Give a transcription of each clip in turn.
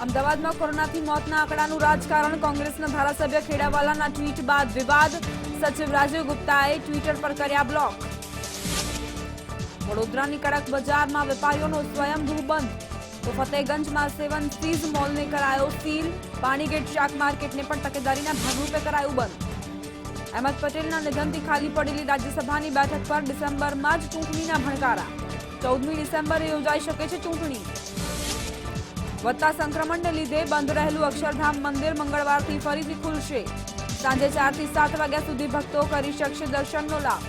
અમદાવાદમાં કોરોનાથી મોતના આંકડાનું રાજકારણ, કોંગ્રેસના ધારાસભ્ય ખેડાવાલાના ટ્વીટ બાદ વિવાદ, સચિવ રાજીવ ગુપ્તાએ ટ્વિટર પર કર્યા બ્લોક. વડોદરાની કડક બજારમાં વેપારીઓનો સ્વયંભૂ બંધ, તો ફતેહગંજમાં 7 સીઝ મોલને કરાયો સીલ, પાણીગેટ શાક માર્કેટને પણ તકેદારીના ભાગરૂપે કરાયું બંધ. અહેમદ પટેલના નિધનથી ખાલી પડેલી રાજ્યસભાની બેઠક પર ડિસેમ્બરમાં જ ચૂંટણીના ભણકારા, 14મી ડિસેમ્બરે યોજાઈ શકે છે ચૂંટણી. વધતા સંક્રમણને લીધે બંધ રહેલું અક્ષરધામ મંદિર મંગળવારથી ફરીથી ખુલશે. સાંજે 4 થી 7 વાગ્યા સુધી ભક્તો કરી શકશે દર્શનનો લાભ.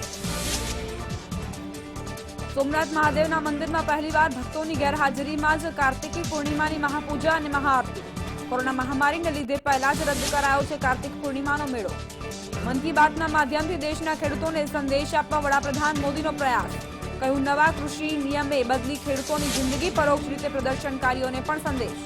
સોમનાથ મહાદેવના મંદિરમાં પહેલીવાર ભક્તોની ગેરહાજરીમાં જ કાર્તિકી પૂર્ણિમાની મહાપૂજા અને મહાઆરતી. કોરોના મહામારીને લીધે પહેલા જ રદ કરાયો છે કાર્તિક પૂર્ણિમાનો મેળો. મન કી બાતના માધ્યમથી દેશના ખેડૂતોને સંદેશ આપવા વડાપ્રધાન મોદીનો પ્રયાસ. કહ્યું, નવા કૃષિ નિયમે બદલી ખેડૂતોની જિંદગી, પરોક્ષ રીતે પ્રદર્શનકારીઓને પણ સંદેશ.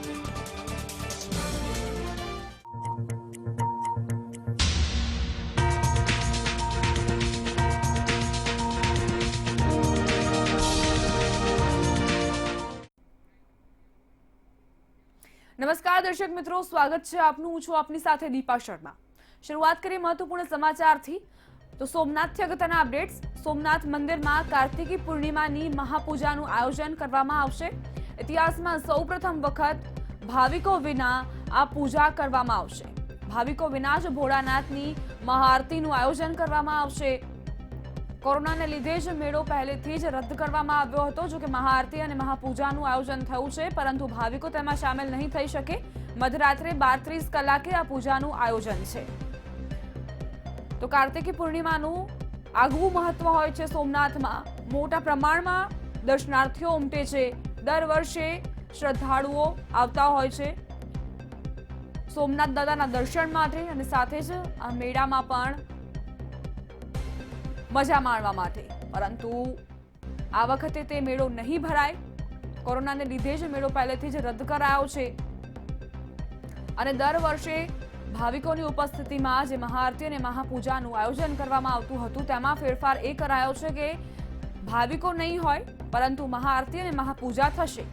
નમસ્કાર દર્શક મિત્રો, સ્વાગત છે આપનું. હું છું આપની સાથે દીપા શર્મા. શરૂઆત કરીએ મહત્વપૂર્ણ સમાચારથી. તો સોમનાથથી અગત્યના અપડેટ્સ. સોમનાથ મંદિરમાં કાર્તિકી પૂર્ણિમાની મહાપૂજાનું આયોજન કરવામાં આવશે. ઇતિહાસમાં સૌપ્રથમ વખત ભાવિકો વિના આ પૂજા કરવામાં આવશે. ભાવિકો વિના જ ભોળાનાથની મહાઆરતીનું આયોજન કરવામાં આવશે. કોરોનાને લીધે જ મેળો પહેલેથી જ રદ કરવામાં આવ્યો હતો. જો કે મહાઆરતી અને મહાપૂજાનું આયોજન થયું છે, પરંતુ ભાવિકો તેમાં સામેલ નહીં થઈ શકે. મધરાત્રે 12:30 કલાકે આ પૂજાનું આયોજન છે. તો કાર્તિકી પૂર્ણિમાનું આગવું મહત્વ હોય છે. સોમનાથમાં મોટા પ્રમાણમાં દર્શનાર્થીઓ ઉમટે છે. દર વર્ષે શ્રદ્ધાળુઓ આવતા હોય છે સોમનાથ દાદાના દર્શન માટે, અને સાથે જ આ મેળામાં પણ મજા માણવા માટે. પરંતુ આ વખતે તે મેળો નહીં ભરાય. કોરોનાને લીધે જ મેળો પહેલેથી જ રદ કરાયો છે. અને દર વર્ષે ભાવિકોની ઉપસ્થિતિમાં જે મહાઆરતી અને મહાપૂજાનું આયોજન કરવામાં આવતું હતું, તેમાં ફેરફાર એ કરાયો છે કે ભાવિકો નહીં હોય, પરંતુ મહાઆરતી અને મહાપૂજા થશે.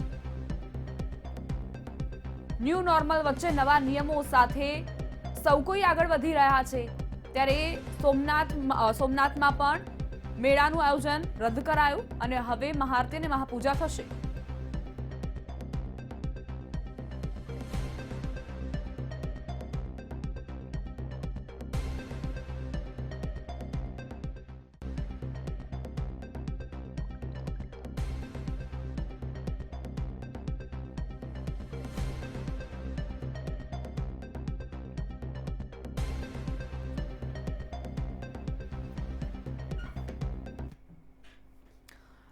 ન્યૂ નોર્મલ વચ્ચે નવા નિયમો સાથે સૌ કોઈ આગળ વધી રહ્યા છે. ત્યારે સોમનાથમાં પણ મેળાનું આયોજન રદ કરાયું અને હવે મહાઆરતી અને મહાપૂજા થશે.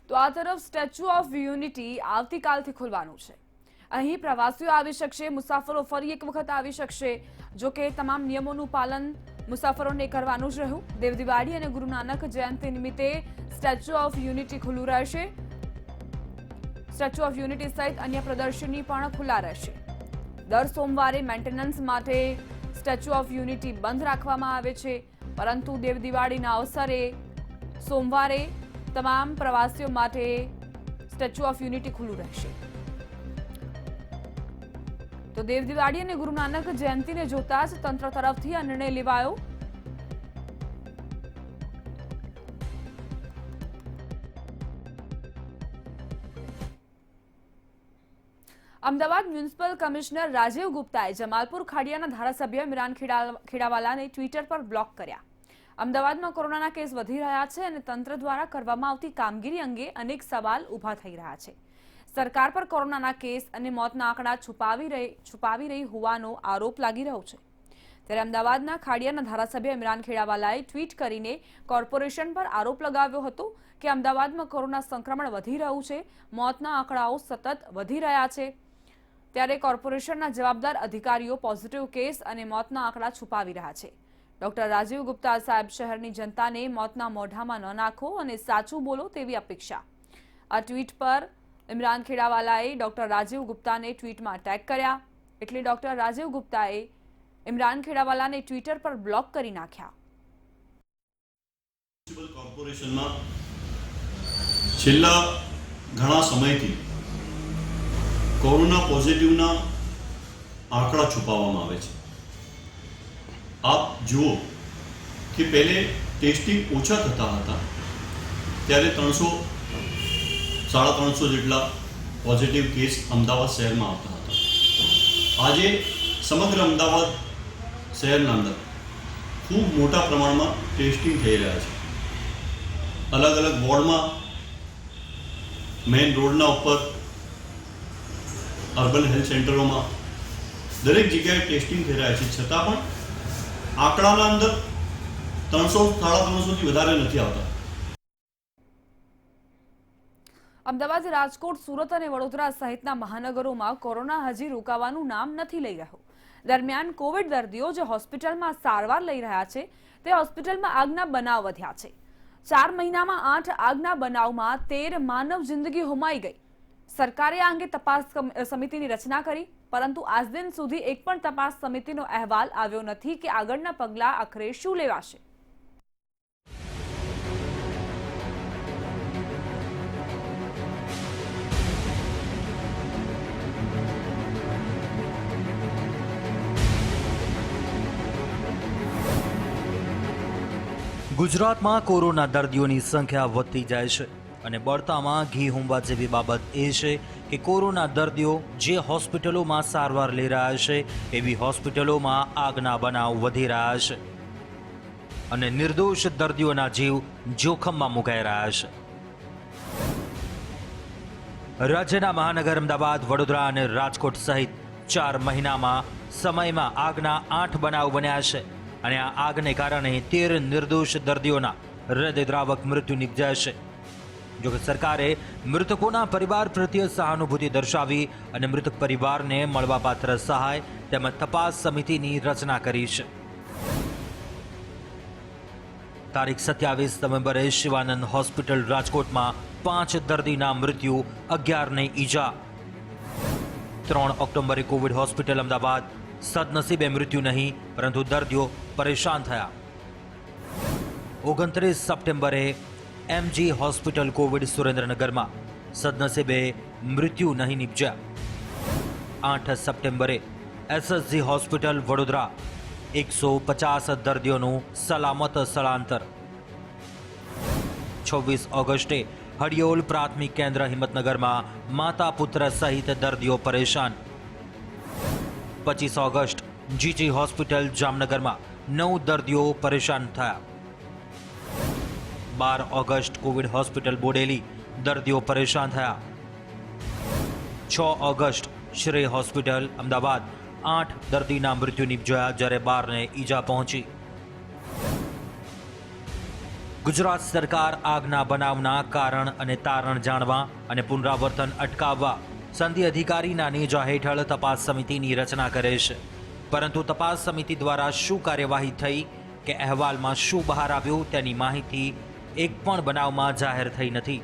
તો આ તરફ સ્ટેચ્યુ ઓફ યુનિટી આવતીકાલથી ખુલવાનું છે. અહીં પ્રવાસીઓ આવી શકશે, મુસાફરો ફરી એક વખત આવી શકશે. જો કે તમામ નિયમોનું પાલન મુસાફરોને કરવાનું જ રહ્યું. દેવદિવાળી અને ગુરુ નાનક જયંતિ નિમિત્તે સ્ટેચ્યુ ઓફ યુનિટી ખુલ્લું રહેશે. સ્ટેચ્યુ ઓફ યુનિટી સહિત અન્ય પ્રદર્શની પણ ખુલ્લા રહેશે. દર સોમવારે મેન્ટેનન્સ માટે સ્ટેચ્યુ ઓફ યુનિટી બંધ રાખવામાં આવે છે, પરંતુ દેવદિવાળીના અવસરે સોમવારે તમામ પ્રવાસીઓ માટે સ્ટેચ્યુ ઓફ યુનિટી ખુલ્લું રહેશે. તો દેવદિવાળી અને ગુરુ નાનક જયંતિને જોતા જ તંત્ર તરફથી આ નિર્ણય લેવાયો. અમદાવાદ મ્યુનિસિપલ કમિશનર રાજીવ ગુપ્તાએ જમાલપુર ખાડિયાના ધારાસભ્ય ઇમરાન ખેડાવાલાને ટ્વિટર પર બ્લોક કર્યા. અમદાવાદમાં કોરોનાના કેસ વધી રહ્યા છે અને તંત્ર દ્વારા કરવામાં આવતી કામગીરી અંગે અનેક સવાલ ઊભા થઈ રહ્યા છે. સરકાર પર કોરોનાના કેસ અને મોતના આંકડા છુપાવી રહી હોવાનો આરોપ લાગી રહ્યો છે. ત્યારે અમદાવાદના ખાડિયાના ધારાસભ્ય ઇમરાન ખેડાવાલાએ ટ્વીટ કરીને કોર્પોરેશન પર આરોપ લગાવ્યો હતો કે અમદાવાદમાં કોરોના સંક્રમણ વધી રહ્યું છે, મોતના આંકડાઓ સતત વધી રહ્યા છે. ત્યારે કોર્પોરેશનના જવાબદાર અધિકારીઓ પોઝિટિવ કેસ અને મોતના આંકડા છુપાવી રહ્યા છે. ડોક્ટર રાજીવ ગુપ્તા સાહેબ, શહેરની જનતાને મોતના મોઢામાં ન નાખો અને સાચું બોલો તેવી અપેક્ષા. આ ટ્વીટ પર ઇમરાન ખેડાવાલાએ ડોક્ટર રાજીવ ગુપ્તાને ટ્વીટમાં ટેગ કર્યા, એટલે ડોક્ટર રાજીવ ગુપ્તાએ ઇમરાન ખેડાવાલાને ટ્વિટર પર બ્લોક કરી નાખ્યા. કોર્પોરેશનમાં છેલ્લા ઘણા સમયથી કોરોના પોઝિટિવના આંકડા છુપાવવામાં આવે છે. આપ જુઓ કે પહેલે ટેસ્ટિંગ ઓછા થતા હતા ત્યારે 300-350 જેટલા પોઝિટિવ કેસ અમદાવાદ શહેરમાં આવતા હતા. આજે સમગ્ર અમદાવાદ શહેરના અંદર ખૂબ મોટા પ્રમાણમાં ટેસ્ટિંગ થઈ રહ્યા છે. અલગ અલગ વોર્ડમાં, મેઇન રોડના ઉપર, અર્બન હેલ્થ સેન્ટરોમાં દરેક જગ્યાએ ટેસ્ટિંગ થઈ રહ્યા છે. છતાં પણ આંકડાના અંદર 300-350થી વધારે નથી આવતા. અમદાવાદ, રાજકોટ, સુરત અને વડોદરા સહિતના મહાનગરોમાં કોરોના હજી રોકાવાનું નામ નથી લઈ રહ્યું. દરમિયાન કોવિડ દર્દીઓ જે હોસ્પિટલમાં સારવાર લઈ રહ્યા છે તે હોસ્પિટલમાં આગના બનાવ વધ્યા છે. 4 મહિનામાં 8 આગના બનાવમાં 13 માનવ જિંદગી હોમાઈ ગઈ. સરકારે આ અંગે તપાસ સમિતિની રચના કરી, પરંતુ આજ દિન સુધી એક પણ તપાસ સમિતિનો અહેવાલ આવ્યો નથી કે આગળના પગલાં આખરે શું લેવાશે. ગુજરાતમાં કોરોના દર્દીઓની સંખ્યા વધતી જાય છે અને બળતામાં ઘી હોમવા જેવી બાબત એ છે કે કોરોના દર્દીઓ જે હોસ્પિટલોમાં સારવાર લઈ રહ્યા છે એવી હોસ્પિટલોમાં આગના બનાવ વધી રહ્યા છે અને નિર્દોષ દર્દીઓના જીવ જોખમમાં મુકાઈ રહ્યા છે. રાજ્યના મહાનગર અમદાવાદ, વડોદરા અને રાજકોટ સહિત 4 મહિનામાં સમયમાં આગના 8 બનાવ બન્યા છે અને આ આગને કારણે 13 નિર્દોષ દર્દીઓના હૃદયદ્રાવક મૃત્યુ નિપજ્યા છે. જોકે સરકારે મૃતકોના પરિવાર પ્રત્યે સહાનુભૂતિ દર્શાવી અને મૃતક પરિવારને મળવાપાત્ર સહાય તેમજ તપાસ સમિતિની રચના કરી છે. તારીખ 27 નવેમ્બરે શિવાનંદ હોસ્પિટલ રાજકોટમાં 5 દર્દીના મૃત્યુ, 11ને ઈજા. 3 ઓક્ટોબરે કોવિડ હોસ્પિટલ અમદાવાદ, સદનસીબે મૃત્યુ નહીં પરંતુ દર્દીઓ પરેશાન થયા. 29 સપ્ટેમ્બરે એમજી હોસ્પિટલ કોવિડ સુરેન્દ્રનગરમાં, સદનસીબે મૃત્યુ નહીં નિપજ્યા. 8 સપ્ટેમ્બરે એસએસજી હોસ્પિટલ વડોદરા, 150 દર્દીઓનું સલામત સ્થળાંતર. 26 ઓગસ્ટે હડિયોલ પ્રાથમિક કેન્દ્ર હિંમતનગરમાં માતા પુત્ર સહિત દર્દીઓ પરેશાન. 25 ઓગસ્ટ જીજી હોસ્પિટલ જામનગરમાં 9 દર્દીઓ પરેશાન થયા. 12 ઓગસ્ટ કોવિડ હોસ્પિટલ બોડેલી, દર્દીઓ પરેશાન થયા. 6 ઓગસ્ટ શ્રેય હોસ્પિટલ અમદાવાદ, 8 દર્દીના મૃત્યુ નિપજ્યા જ્યારે 12ને ઈજા પહોંચી. ગુજરાત સરકાર આગના બનાવના કારણ અને તારણ જાણવા અને પુનરાવર્તન અટકાવવા સંધિ અધિકારીના નેજા હેઠળ તપાસ સમિતિની રચના કરે છે. પરંતુ તપાસ સમિતિ દ્વારા શું કાર્યવાહી થઈ કે અહેવાલમાં શું બહાર આવ્યું તેની માહિતી એક પણ બનાવમાં જાહેર થઈ નથી.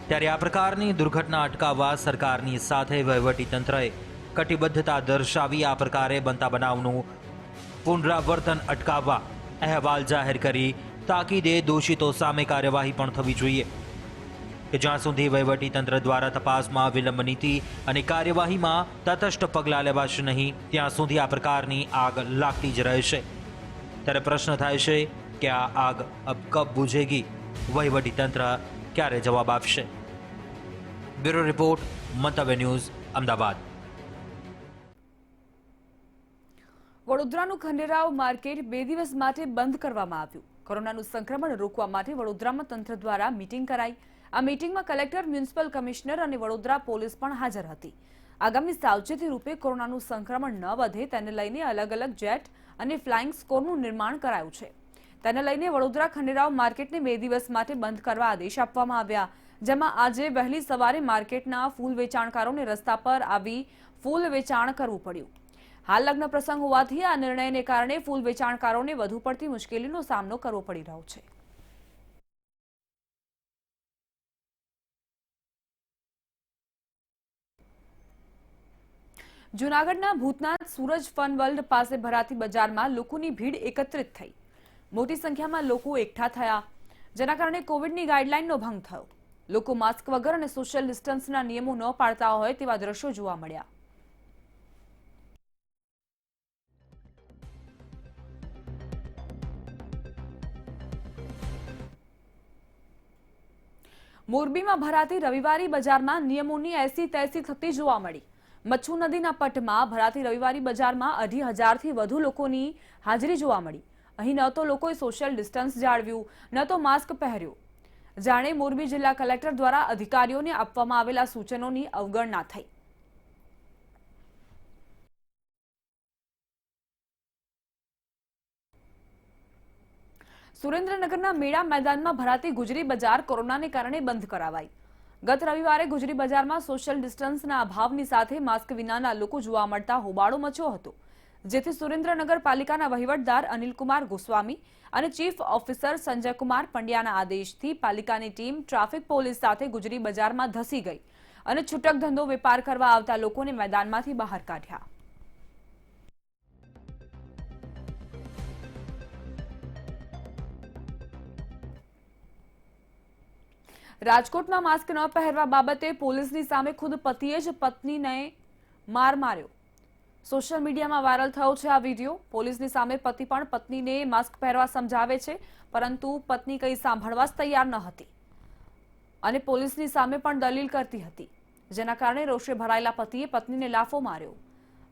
ત્યારે આ પ્રકારની દુર્ઘટના અટકાવવા સરકારની સાથે વહીવટીતંત્રએ કટિબદ્ધતા દર્શાવી આ પ્રકારે બનતા બનાવનું પુનરાવર્તન અટકાવવા અહેવાલ જાહેર કરી તાકીદે દોષિતો સામે કાર્યવાહી પણ થવી જોઈએ કે જ્યાં સુધી વહીવટીતંત્ર દ્વારા તપાસમાં વિલંબ નીતિ અને કાર્યવાહીમાં તટસ્થ પગલાં લેવાશે નહીં ત્યાં સુધી આ પ્રકારની આગ લાગતી જ રહેશે. ત્યારે પ્રશ્ન થાય છે કે આ આગ અબ કબ બુઝેગી? વહીવટીતંત્ર ક્યારે જવાબ આપશે? બ્યુરો રિપોર્ટ, મંતવ્ય ન્યૂઝ, અમદાવાદ. વડોદરાનું ખંડેરાવ માર્કેટ 2 દિવસ માટે બંધ કરવામાં આવ્યું. કોરોનાનું સંક્રમણ રોકવા માટે વડોદરામાં તંત્ર દ્વારા મીટિંગ કરાઈ. આ મીટિંગમાં કલેક્ટર, મ્યુનિસિપલ કમિશનર અને વડોદરા પોલીસ પણ હાજર હતી. આગામી સાવચેતી રૂપે કોરોનાનું સંક્રમણ ન વધે તેને લઈને અલગ અલગ જેટ અને ફ્લાઇંગ સ્કોરનું નિર્માણ કરાયું છે. તેને લઈને વડોદરા ખંડેરાવ માર્કેટને 2 દિવસ માટે બંધ કરવા આદેશ આપવામાં આવ્યા, જેમાં આજે વહેલી સવારે માર્કેટના ફૂલ વેચાણકારોને રસ્તા પર આવી ફૂલ વેચાણ કરવું પડ્યું. હાલ લગ્ન પ્રસંગ હોવાથી આ નિર્ણયને કારણે ફૂલ વેચાણકારોને વધુ પડતી મુશ્કેલીનો સામનો કરવો પડી રહ્યો છે. જૂનાગઢના ભૂતનાથ સૂરજ ફન વર્લ્ડ પાસે ભરાતી બજારમાં લોકોની ભીડ એકત્રિત થઈ. મોટી સંખ્યામાં લોકો એકઠા થયા, જેના કારણે કોવિડની ગાઈડલાઈનનો ભંગ થયો. લોકો માસ્ક વગર અને સોશિયલ ડિસ્ટન્સના નિયમો ન પાળતા હોય તેવા દ્રશ્યો જોવા મળ્યા. મોરબીમાં ભરાતી રવિવારી બજારમાં નિયમોની એસી તેસી થતી જોવા મળી. મચ્છુ નદીના પટમાં ભરાતી રવિવારી બજારમાં 2,500થી વધુ લોકોની હાજરી જોવા મળી. અહીં ન તો લોકોએ સોશિયલ ડિસ્ટન્સ જાળવ્યું, ન તો માસ્ક પહેર્યું. જાણે મોરબી જિલ્લા કલેક્ટર દ્વારા અધિકારીઓને આપવામાં આવેલા સૂચનોની અવગણના થઈ. સુરેન્દ્રનગરના મેળા મેદાનમાં ભરાતી ગુજરી બજાર કોરોનાને કારણે બંધ કરાવાઈ. ગત રવિવારે ગુજરી બજારમાં સોશિયલ ડિસ્ટન્સના અભાવની સાથે માસ્ક વિનાના લોકો જોવા મળતા હોબાળો મચ્યો હતો, જેથી સુરેન્દ્રનગર પાલિકાના વહીવટદાર અનિલકુમાર ગોસ્વામી અને ચીફ ઓફિસર સંજયકુમાર પંડ્યાના આદેશથી પાલિકાની ટીમ ટ્રાફિક પોલીસ સાથે ગુજરી બજારમાં ધસી ગઈ અને છૂટક ધંધો વેપાર કરવા આવતા લોકોને મેદાનમાંથી બહાર કાઢ્યા. રાજકોટમાં માસ્ક ન પહેરવા બાબતે પોલીસની સામે ખુદ પતિએ જ પત્નીને માર માર્યો. સોશિયલ મીડિયામાં વાયરલ થયો છે આ વિડીયો. પોલીસની સામે પતિ પણ પત્નીને માસ્ક પહેરવા સમજાવે છે, પરંતુ પત્ની કંઈ સાંભળવા જ તૈયાર ન હતી અને પોલીસની સામે પણ દલીલ કરતી હતી, જેના કારણે રોષે ભરાયેલા પતિએ પત્નીને લાફો માર્યો.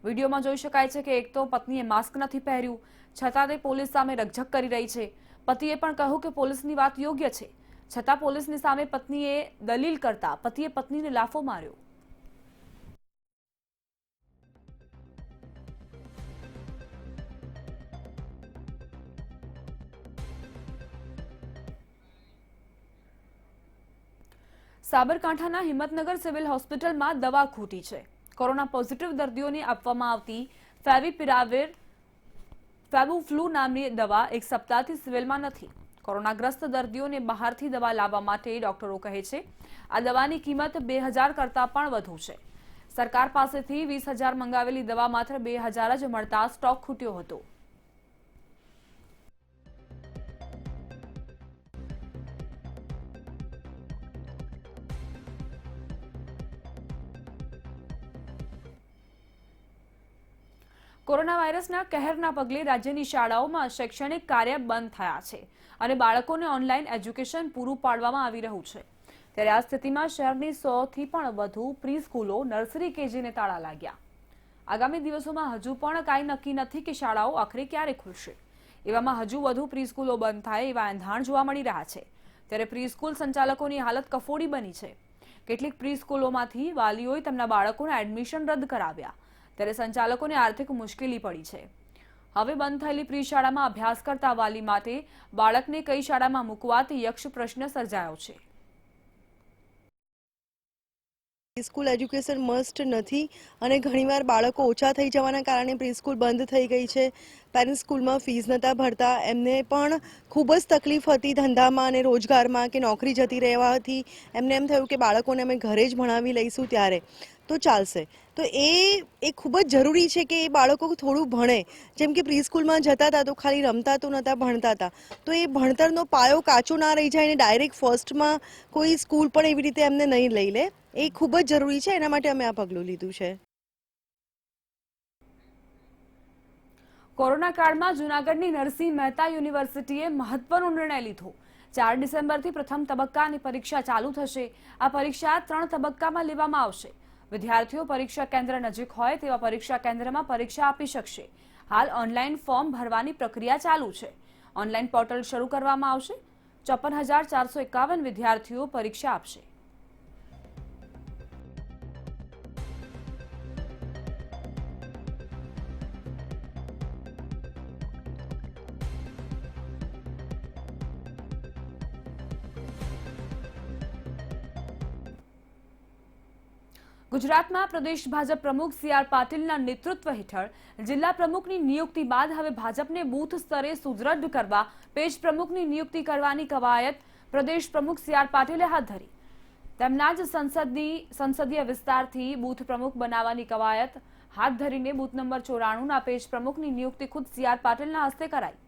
વિડીયોમાં જોઈ શકાય છે કે એક તો પત્નીએ માસ્ક નથી પહેર્યું, છતાં તે પોલીસ સામે રકઝક કરી રહી છે. પતિએ પણ કહ્યું કે પોલીસની વાત યોગ્ય છે, છતાં પોલીસની સામે પત્નીએ દલીલ કરતા પતિએ પત્નીને લાફો માર્યો. સાબરકાંઠાના હિંમતનગર સિવિલ હોસ્પિટલમાં દવા ખૂટી છે. કોરોના પોઝિટિવ દર્દીઓને આપવામાં આવતી ફેવિપિરાવિર ફેબુફ્લુ નામની દવા એક સપ્તાહથી સિવિલમાં નથી. કોરોનાગ્રસ્ત દર્દીઓને બહારથી દવા લાવવા માટે ડોક્ટરો કહે છે આ દવાની કિંમત 2,000 કરતાં પણ વધુ છે. સરકાર પાસેથી 20,000 મંગાવેલી દવા માત્ર 2,000 જ મળતા સ્ટોક ખૂટ્યો હતો. કોરોના વાયરસના કહેરના પગલે રાજ્યની શાળાઓમાં શૈક્ષણિક કાર્ય બંધ થયા છે અને બાળકોને ઓનલાઈન એજ્યુકેશન પૂરું પાડવામાં આવી રહ્યું છે. ત્યારે આ સ્થિતિમાં શહેરની 100થી પણ વધુ પ્રી સ્કૂલો, નર્સરી, કેજીને તાળા લાગ્યા. આગામી દિવસોમાં હજુ પણ કાંઈ નક્કી નથી કે શાળાઓ આખરે ક્યારે ખુલશે. એવામાં હજુ વધુ પ્રી સ્કૂલો બંધ થાય એવા એંધાણ જોવા મળી રહ્યા છે. ત્યારે પ્રી સ્કૂલ સંચાલકોની હાલત કફોડી બની છે. કેટલીક પ્રી સ્કૂલોમાંથી વાલીઓએ તેમના બાળકોના એડમિશન રદ કરાવ્યા, ત્યારે સંચાલકોને આર્થિક મુશ્કેલી પડી છે. હવે બંધ થયેલી પ્રી શાળામાં અભ્યાસ કરતા વાલી માટે બાળકને કઈ શાળામાં મૂકવા તે યક્ષ પ્રશ્ન સર્જાયો છે. સ્કૂલ એજ્યુકેશન મસ્ટ નથી અને ઘણીવાર બાળકો ઓછા થઈ જવાના કારણે પ્રી સ્કૂલ બંધ થઈ ગઈ છે. પેરેન્ટ્સ સ્કૂલમાં ફીસ નહોતા ભરતા, એમને પણ ખૂબ જ તકલીફ હતી ધંધામાં અને રોજગારમાં કે નોકરી જતી રહેવાથી એમને એમ થયું કે બાળકોને અમે ઘરે જ ભણાવી લઈશું ત્યારે તો ચાલશે. તો એ ખૂબ જ જરૂરી છે કે એ બાળકો થોડું ભણે. જેમ કે પ્રી સ્કૂલમાં જતા હતા તો ખાલી રમતા તો નહોતા, ભણતા હતા. તો એ ભણતરનો પાયો કાચો ના રહી જાય અને ડાયરેક્ટ ફર્સ્ટમાં કોઈ સ્કૂલ પણ એવી રીતે એમને નહીં લઈ લે. એ ખૂબ જ જરૂરી છે, એના માટે અમે આ પગલું લીધું છે. કોરોના કાળમાં જૂનાગઢની નરસિંહ મહેતા યુનિવર્સિટીએ મહત્વનો નિર્ણય લીધો. 4 ડિસેમ્બરથી પ્રથમ તબક્કાની પરીક્ષા ચાલુ થશે. આ પરીક્ષા 3 તબક્કામાં લેવામાં આવશે. વિદ્યાર્થીઓ પરીક્ષા કેન્દ્ર નજીક હોય તેવા પરીક્ષા કેન્દ્રમાં પરીક્ષા આપી શકશે. હાલ ઓનલાઈન ફોર્મ ભરવાની પ્રક્રિયા ચાલુ છે. ઓનલાઈન પોર્ટલ શરૂ કરવામાં આવશે. 54,451 વિદ્યાર્થીઓ પરીક્ષા આપશે. ગુજરાતમાં પ્રદેશ ભાજપ પ્રમુખ સી.આર. પાટીલના નેતૃત્વ હેઠળ જિલ્લા પ્રમુખની નિયુક્તિ બાદ હવે ભાજપને બૂથ સ્તરે સુદૃઢ કરવા પેજ પ્રમુખની નિયુક્તિ કરવાની કવાયત પ્રદેશ પ્રમુખ સી.આર. પાટીલે હાથ ધરી. તેમના જ સંસદીય વિસ્તારથી બૂથ પ્રમુખ બનાવવાની કવાયત હાથ ધરીને બૂથ નંબર 94ના પેજ પ્રમુખની નિયુક્તિ ખુદ સી.આર. પાટીલના હસ્તે કરાઈ.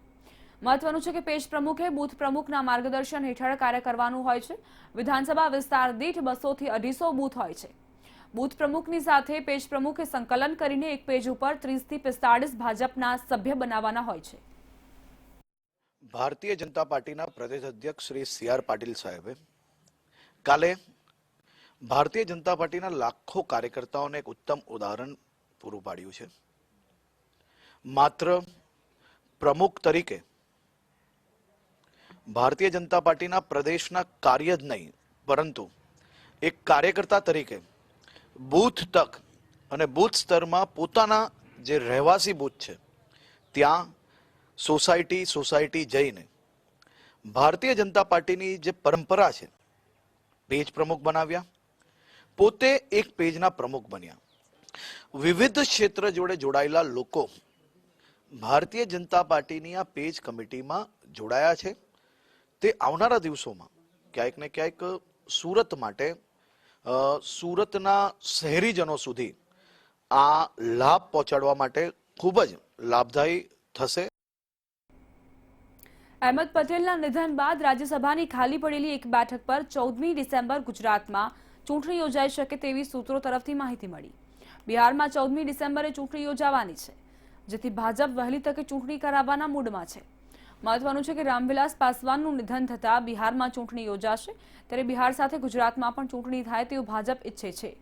મહત્વનું છે કે પેજ પ્રમુખે બૂથ પ્રમુખના માર્ગદર્શન હેઠળ કાર્ય કરવાનું હોય છે. વિધાનસભા વિસ્તાર દીઠ 200 થી 250 બૂથ હોય છે. બૂથ પ્રમુખની સાથે પેજ પ્રમુખે સંકલન કરીને એક પેજ ઉપર 30 થી 45 ભાજપના સભ્ય બનાવવાના હોય છે. ભારતીય જનતા પાર્ટીના પ્રદેશ અધ્યક્ષ શ્રી સી.આર. પાટીલ સાહેબે કાલે ભારતીય જનતા પાર્ટીના લાખો કાર્યકર્તાઓને એક ઉત્તમ ઉદાહરણ પૂરું પાડ્યું છે. માત્ર પ્રમુખ તરીકે ભારતીય જનતા પાર્ટીના પ્રદેશના કાર્ય જ નહીં, પરંતુ એક કાર્યકર્તા તરીકે બૂથ તક અને બૂથ સ્તરમાં પોતાના જે રહેવાસી બૂથ છે ત્યાં સોસાયટી જઈને ભારતીય જનતા પાર્ટીની જે પરંપરા છે, પેજ પ્રમુખ બનાવ્યા, પોતે એક પેજના પ્રમુખ બન્યા. વિવિધ ક્ષેત્ર જોડે જોડાયેલા લોકો ભારતીય જનતા પાર્ટીની આ પેજ કમિટીમાં જોડાયા છે. તે આવનારા દિવસોમાં ક્યાંક ને ક્યાંક સુરત માટે, સુરતના શહેરીજનો સુધી આ લાભ પહોંચાડવા માટે ખૂબ જ લાભદાયી થશે. અહેમદ પટેલના નિધન બાદ રાજ્યસભાની ખાલી પડેલી એક બેઠક પર 14મી ડિસેમ્બર ગુજરાતમાં ચૂંટણી યોજાઈ શકે તેવી સૂત્રો તરફથી માહિતી મળી. બિહારમાં 14મી ડિસેમ્બરે ચૂંટણી યોજાવાની છે, જેથી ભાજપ વહેલી તકે ચૂંટણી કરાવવાના મૂડમાં છે. મહત્વનું છે કે રામવિલાસ પાસવાનનું નિધન થતાં બિહારમાં ચૂંટણી યોજાશે, ત્યારે બિહાર સાથે ગુજરાતમાં પણ ચૂંટણી થાય તેવું ભાજપ ઈચ્છે છે.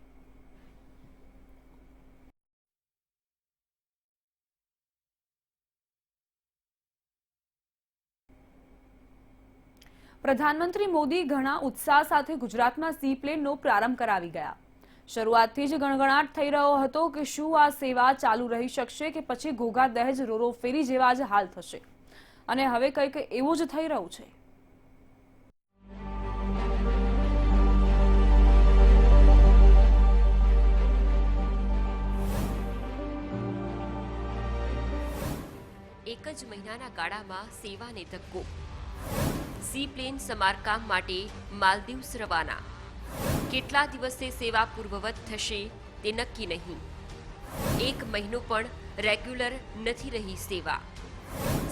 પ્રધાનમંત્રી મોદી ઘણા ઉત્સાહ સાથે ગુજરાતમાં સી પ્લેનનો પ્રારંભ કરાવી ગયા. શરૂઆતથી જ ગણગણાટ થઈ રહ્યો હતો કે શું આ સેવા ચાલુ રહી શકશે કે પછી ઘોઘા દહેજ રોરો ફેરી જેવા જ હાલ થશે, અને હવે કંઈક એવું જ થઈ રહ્યું છે. એક જ મહિનાના ગાળામાં સેવાને ધક્કો. સી પ્લેન સમારકામ માટે માલદીવ્સ રવાના. કેટલા દિવસે સેવા પૂર્વવત થશે તે નક્કી નહીં. એક મહિનો પણ રેગ્યુલર નથી રહી સેવા.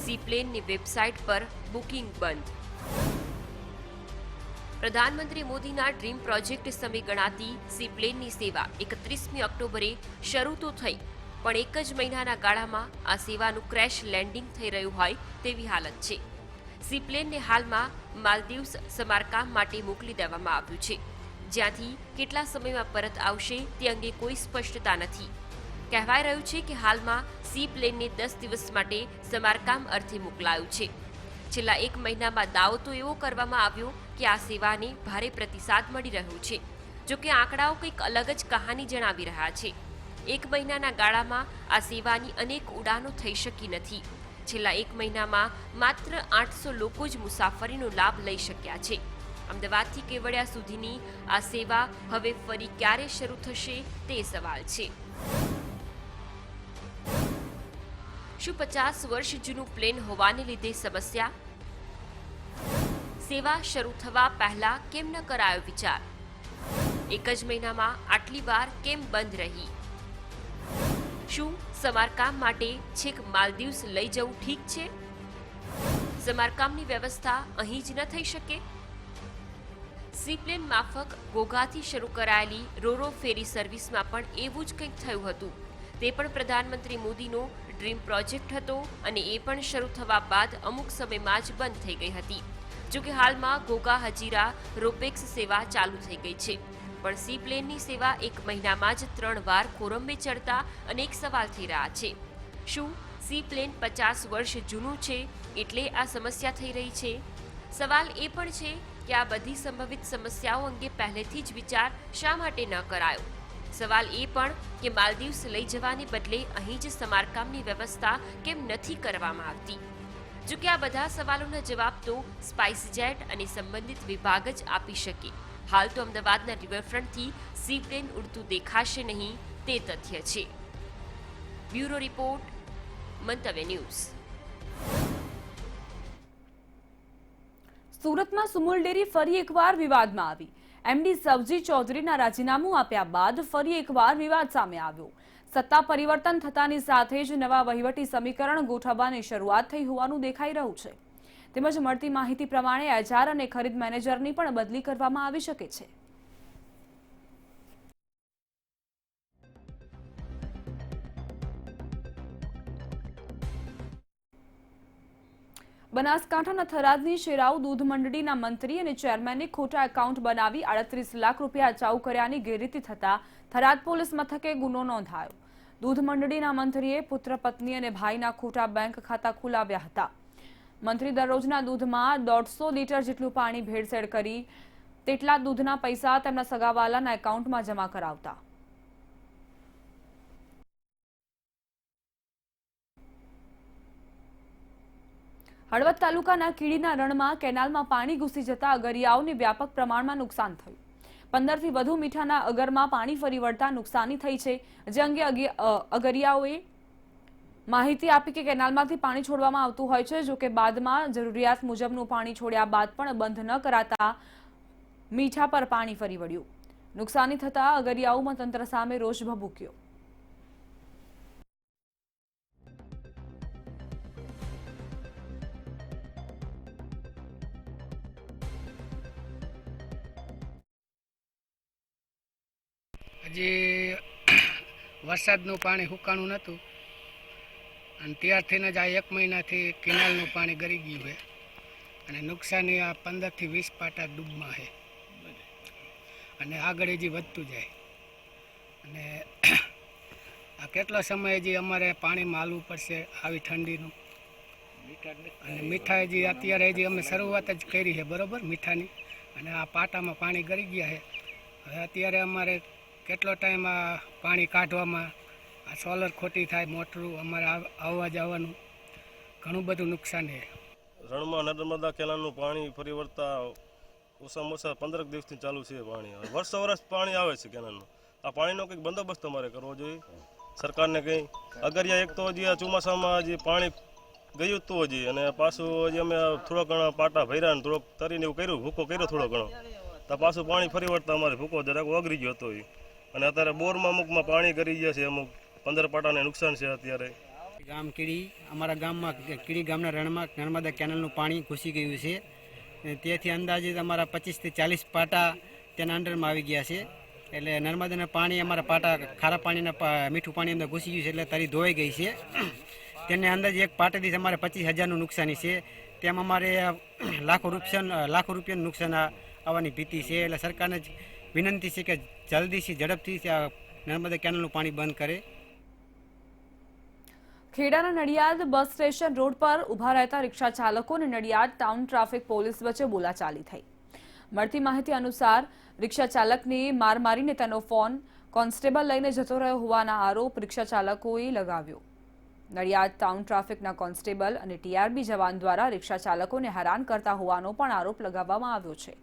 સી પ્લેનની વેબસાઇટ પર બુકિંગ બંધ. પ્રધાનમંત્રી મોદીના ડ્રીમ પ્રોજેક્ટ સમય ગણાતી સી પ્લેનની સેવા 31મી ઓક્ટોબરે શરૂ તો થઈ, પણ એક જ મહિનાના ગાળામાં આ સેવાનું ક્રેશ લેન્ડિંગ થઈ રહ્યું હોય તેવી હાલત છે. સી પ્લેનને હાલમાં માલદીવ્સ સમારકામ માટે મોકલી દેવામાં આવ્યું છે, જ્યાંથી કેટલા સમયમાં પરત આવશે તે અંગે કોઈ સ્પષ્ટતા નથી. કહેવાય રહ્યું છે કે હાલમાં સી પ્લેનને 10 દિવસ માટે સમારકામ અર્થે મોકલાયું છે. છેલ્લા એક મહિનામાં દાવો તો એવો કરવામાં આવ્યો કે આ સેવાને ભારે પ્રતિસાદ મળી રહ્યો છે. જોકે આંકડાઓ કંઈક અલગ જ કહાની જણાવી રહ્યા છે. એક મહિનાના ગાળામાં આ સેવાની અનેક ઉડાનો થઈ શકી નથી. છેલ્લા એક મહિનામાં માત્ર 800 લોકો જ મુસાફરીનો લાભ લઈ શક્યા છે. અમદાવાદથી કેવડિયા સુધીની આ સેવા હવે ફરી ક્યારે શરૂ થશે તે સવાલ છે. શું 50 વર્ષ જૂનું પ્લેન હોવાને લીધે સમસ્યા? સેવા શરૂ થવા પહેલા કેમ ન કરાયો વિચાર? એક જ મહિનામાં આટલી વાર કેમ બંધ રહી? શું સમારકામ માટે છેક માલદીવ્સ લઈ જવું ઠીક છે? સમારકામની વ્યવસ્થા અહીં જ ન થઈ શકે? સી પ્લેન માફક ઘોઘાથી શરૂ કરાયેલી રોરો ફેરી સર્વિસમાં પણ એવું જ કંઈક થયું હતું. તે પણ પ્રધાનમંત્રી મોદીનો ડ્રીમ પ્રોજેક્ટ હતો અને એ પણ શરૂ થવા બાદ અમુક સમયમાં જ બંધ થઈ ગઈ હતી. જોકે હાલમાં ઘોઘા હજીરા રોપેક્સ સેવા ચાલુ થઈ ગઈ છે, પણ સી પ્લેનની સેવા એક મહિનામાં જ 3 વાર કોરંબે ચડતા અનેક સવાલ થઈ રહ્યા છે. શું સી પ્લેન 50 વર્ષ જૂનું છે એટલે આ સમસ્યા થઈ રહી છે? સવાલ એ પણ છે કે આ બધી સંભવિત સમસ્યાઓ અંગે પહેલેથી જ વિચાર શા માટે ન કરાયો? સવાલ એ પણ કે માલદીવ્સ લઈ જવાને બદલે અહીં જ સમારકામની વ્યવસ્થા કેમ નથી કરવામાં આવતી? જોકે આ બધા સવાલોના જવાબ તો સ્પાઇસ જેટ અને સંબંધિત વિભાગ જ આપી શકે. હાલ તો અમદાવાદના રિવરફ્રન્ટથી સી પ્લેન ઉડતું દેખાશે નહીં તે તથ્ય છે. બ્યુરો રિપોર્ટ, મંતવ્ય ન્યૂઝ. સુરતમાં સુમુલ ડેરી ફરી એકવાર વિવાદમાં આવી. એમડી સવજી ચૌધરીના રાજીનામું આપ્યા બાદ ફરી એકવાર વિવાદ સામે આવ્યો. સત્તા પરિવર્તન થતાની સાથે જ નવા વહીવટી સમીકરણ ગોઠવવાની શરૂઆત થઈ હોવાનું દેખાઈ રહ્યું છે. તેમજ મળતી માહિતી પ્રમાણે એચઆર અને ખરીદ મેનેજરની પણ બદલી કરવામાં આવી શકે છે. બનાસકાંઠાના થરાદની શેરાવ દૂધ મંડળીના મંત્રી અને ચેરમેને ખોટા એકાઉન્ટ બનાવી 38 લાખ રૂપિયા ચાઉ કર્યાની ગેરરીતિ થતા થરાદ પોલીસ મથકે ગુનો નોંધાયો. દૂધ મંડળીના મંત્રીએ પુત્ર પત્ની અને ભાઈના ખોટા બેંક ખાતા ખોલાવ્યા હતા. મંત્રી દરરોજના દૂધમાં 150 લીટર જેટલું પાણી ભેળસેળ કરી તેટલા દૂધના પૈસા તેમના સગાવાલાના એકાઉન્ટમાં જમા કરાવતા. હળવદ તાલુકાના કીડીના રણમાં કેનાલમાં પાણી ઘૂસી જતા અગરિયાઓને વ્યાપક પ્રમાણમાં નુકસાન થયું. 15 થી વધુ મીઠાના અગરમાં પાણી ફરી વળતા નુકસાની થઈ છે, જે અંગે અગરિયાઓએ માહિતી આપી કે કેનાલમાંથી પાણી છોડવામાં આવતું હોય છે, જો કે બાદમાં જરૂરિયાત મુજબનું પાણી છોડ્યા બાદ પણ બંધ ન કરાતા મીઠા પર પાણી ફરી વળ્યું. નુકસાની થતા અગરિયાઓમાં તંત્ર સામે રોષ ભભૂક્યો. હજી વરસાદનું પાણી હુકાણું નહોતું અને ત્યારથી જ આ 1 મહિનાથી કેનાલનું પાણી ગરી ગયું છે અને નુકસાની આ 15 થી 20 પાટા ડૂબમાં છે અને આગળ હજી વધતું જાય અને આ કેટલો સમય હજી અમારે પાણીમાં હાલવું પડશે આવી ઠંડીનું. અને મીઠા હજી અત્યારે હજી અમે શરૂઆત જ કરી છે બરાબર મીઠાની, અને આ પાટામાં પાણી ગરી ગયા છે. હવે અત્યારે અમારે કેટલો ટાઈમ આ પાણી કાઢવામાં આ સોલર ખોટી થાય, મોટરું અમારે આવવા જવાનું ઘણું બધું નુકસાન છે. રણમાં નર્મદા કેનાલનું પાણી ફરી વળતા ઓછામાં ઓછા 15 દિવસથી ચાલુ છે પાણી. વર્ષ પાણી આવે છે કેનાલનું. આ પાણીનો કંઈક બંદોબસ્ત અમારે કરવો જોઈએ સરકારને. કંઈ અગરિયા એક તો હજી આ ચોમાસામાં હજી પાણી ગયું હતું હજી, અને પાછું હજી અમે થોડો ઘણા પાટા ભર્યા ને થોડોક તરીને એવું કર્યું, ભૂકો કર્યો થોડો ઘણો, તો પાછું પાણી ફરી વળતા અમારે ભૂકો જરાક ઓગળી ગયો હતો. અને અત્યારે બોરમાં અમુકમાં પાણી કરી ગયા છે, અમુક 15 પાટાને નુકસાન છે અત્યારે. ગામ કીડી, અમારા ગામમાં કીડી ગામના રણમાં નર્મદા કેનાલનું પાણી ઘૂસી ગયું છે. તેથી અંદાજિત અમારા 25 થી 40 પાટા તેના અંડરમાં આવી ગયા છે. એટલે નર્મદાના પાણી અમારા પાટા ખારા પાણીના મીઠું પાણી અંદર ઘૂસી ગયું છે, એટલે તરી ધોવાઈ ગઈ છે. તેને અંદાજે એક પાટાથી અમારે 25,000નું નુકસાની છે. તેમ અમારે લાખો રૂપિયાનું નુકસાન આવવાની ભીતિ છે. એટલે સરકારને જ વિનંતી છે કે જલ્દીથી ઝડપથી આ નર્મદા કેનાલનું પાણી બંધ કરે. ખેડાના નડિયાદ બસ સ્ટેશન રોડ પર ઉભા રહેતા રિક્ષા ચાલકો અને નડિયાદ ટાઉન ટ્રાફિક પોલીસ વચ્ચે બોલાચાલી થઈ. મળતી માહિતી અનુસાર રિક્ષા ચાલકને માર મારીને તેનો ફોન કોન્સ્ટેબલ લઈને જતો રહ્યો હોવાના આરોપ રિક્ષા ચાલકોએ લગાવ્યો. નડિયાદ ટાઉન ટ્રાફિકના કોન્સ્ટેબલ અને ટીઆરબી જવાન દ્વારા રિક્ષા ચાલકોને હેરાન કરતા હોવાનો પણ આરોપ લગાવવામાં આવ્યો છે.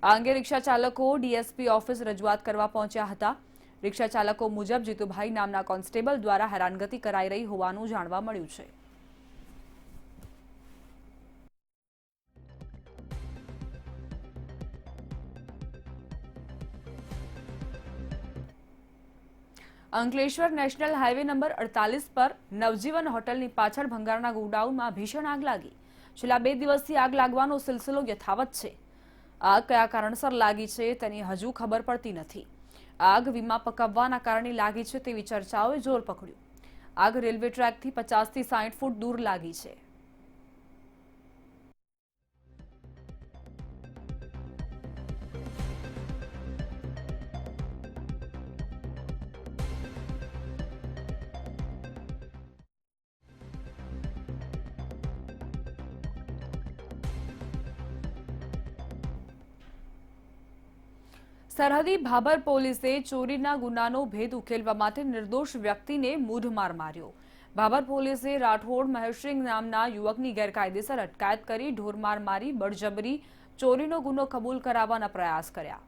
આ અંગે રિક્ષા ચાલકો ડીએસપી ઓફિસ રજૂઆત કરવા પહોંચ્યા હતા. રિક્ષા ચાલકો મુજબ જીતુભાઈ નામના કોન્સ્ટેબલ દ્વારા હેરાનગતિ કરાઈ રહી હોવાનું જાણવા મળ્યું છે. અંકલેશ્વર નેશનલ હાઈવે નંબર 48 પર નવજીવન હોટલની પાછળ ભંગારના ગોડાઉનમાં ભીષણ આગ લાગી. છેલ્લા 2 દિવસથી આગ લાગવાનો સિલસિલો યથાવત છે. આગ કયા કારણસર લાગી છે તેની હજુ ખબર પડતી નથી. આગ વીમા પકવવાના કારણે લાગી છે તેવી ચર્ચાઓએ જોર પકડ્યું. આગ રેલવે ટ્રેકથી 50 થી 60 ફૂટ દૂર લાગી છે. સરહદી ભાભર પોલીસે ચોરીના ગુનાનો ભેદ ઉકેલવા માટે નિર્દોષ વ્યક્તિને મૂઢમાર માર્યો. ભાભર પોલીસે રાઠોડ મહેશસિંહ નામના યુવકની ગેરકાયદેસર અટકાયત કરી ઢોરમાર મારી બળજબરી ચોરીનો ગુનો કબૂલ કરાવવાના પ્રયાસ કર્યા.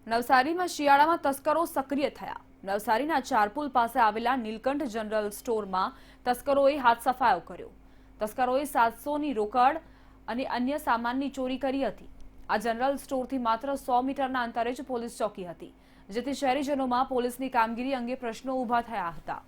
નવસારીમાં શિયાળામાં તસ્કરો સક્રિય થયા. નવસારીના ચારપુલ પાસે આવેલા નીલકંઠ જનરલ સ્ટોરમાં તસ્કરોએ હાથ સફાયો કર્યો. તસ્કરોએ 700ની રોકડ અને અન્ય સામાનની ચોરી કરી હતી. આ જનરલ સ્ટોરથી માત્ર 100 મીટરના અંતરે જ પોલીસ ચોકી હતી, જેથી શહેરીજનોમાં પોલીસની કામગીરી અંગે પ્રશ્નો ઊભા થયા હતા.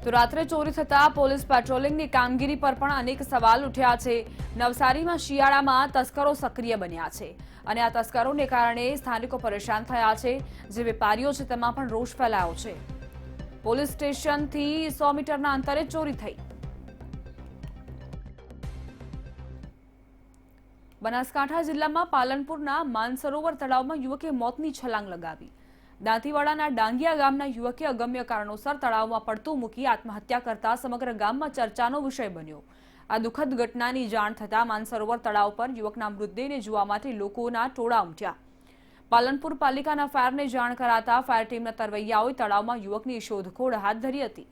તો રાત્રે ચોરી થતા પોલીસ પેટ્રોલિંગની કામગીરી પર પણ અનેક સવાલ ઉઠ્યા છે. નવસારીમાં શિયાળામાં તસ્કરો સક્રિય બન્યા છે અને આ તસ્કરોને કારણે સ્થાનિકો પરેશાન થયા છે. જે વેપારીઓ છે તેમાં પણ રોષ ફેલાયો છે. પોલીસ સ્ટેશનથી 100 મીટરના અંતરે ચોરી થઈ. બનાસકાંઠા જિલ્લામાં પાલનપુરના માનસરોવર તળાવમાં યુવકે મોતની છલાંગ લગાવી. દાંતીવાડાના ડાંગિયા ગામના યુવકે અગમ્ય કારણોસર તળાવમાં પડતું મૂકી આત્મહત્યા કરતા સમગ્ર ગામમાં ચર્ચાનો વિષય બન્યો. આ દુઃખદ ઘટનાની જાણ થતાં માનસરોવર તળાવ પર યુવકના મૃતદેહને જોવા માટે લોકોના ટોળા ઉમટ્યા. પાલનપુર પાલિકાના ફાયરને જાણ કરાતા ફાયર ટીમના તરવૈયાઓએ તળાવમાં યુવકની શોધખોળ હાથ ધરી હતી.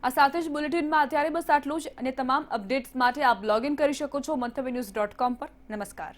આ સાથે જ બુલેટિનમાં અત્યારે બસ આટલું જ અને તમામ અપડેટ્સ માટે આપ લોગ ઇન કરી શકો છો મંતવ્યન્યૂઝ.com પર. નમસ્કાર.